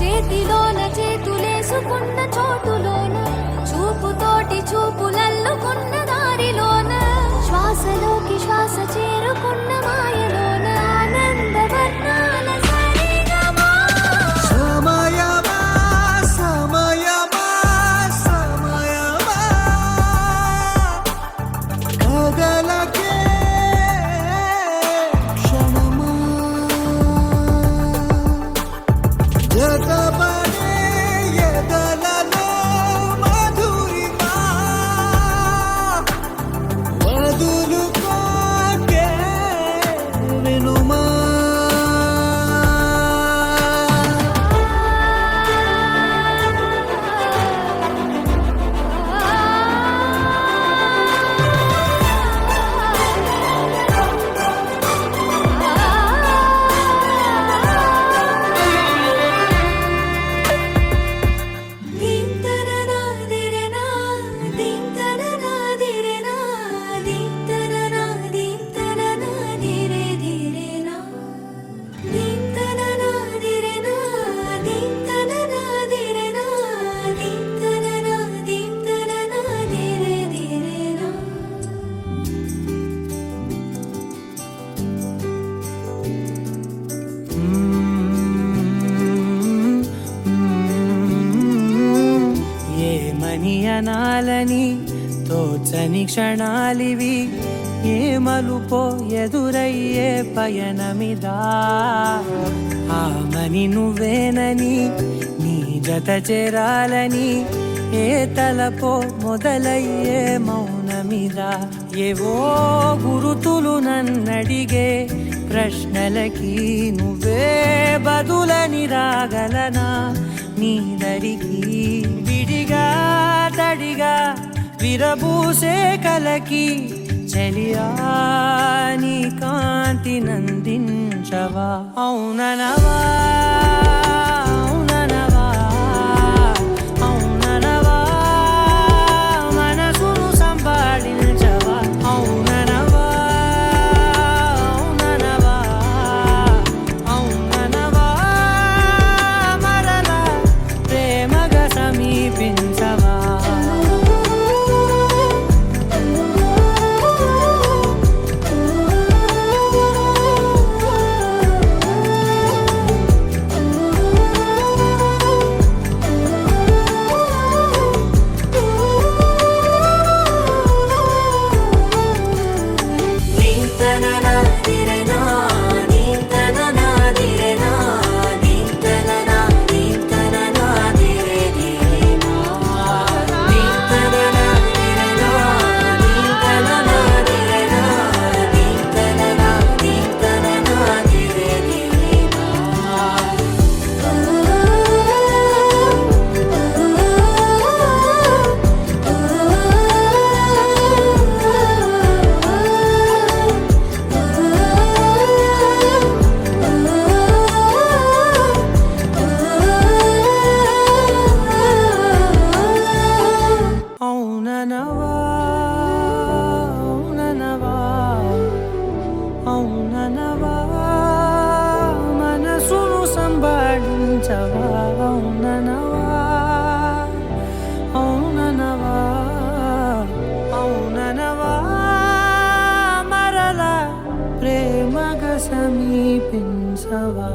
చేతిలోన చేతులేసుకున్న చోటులోన చూపుతోటి చూపులల్లుకున్న దారిలోన శ్వాసలోకి శ్వాస చేరుకున్న మాయలోన ఆనందవర్ణాల సరిగమా సమయమా సమయమా సమయమా కదలకే క్షణమా జతపడే ఎదలలో మధురిమా వదులుకోకే వినుమా ఏమని అనాలని తోచని క్షణాలివి ఏ మలుపో ఎదురయ్యే పయనమిదా ఆమని నువ్వేనని నీ జత చేరాలని ఏ తలపో మొదలయ్యే మౌనమిదా ఏవో గురుతులు నన్నడిగే ప్రశ్నలకి నువ్వే బదులని రాగలనా నీ దరికి విడిగా తడిగా విరబూసే కలకి చెలియా నీ కాంతి నందించవా అవుననవా అవుననవా అవుననవా మనసును సంపాదించవా అవుననవా అవుననవా అవుననవా మరలా ప్రేమగా సమీపించవా అవుననవా మనసును సంబాళించవా అవుననవా అవుననవా అవుననవా మరలా ప్రేమగా సమీపించవా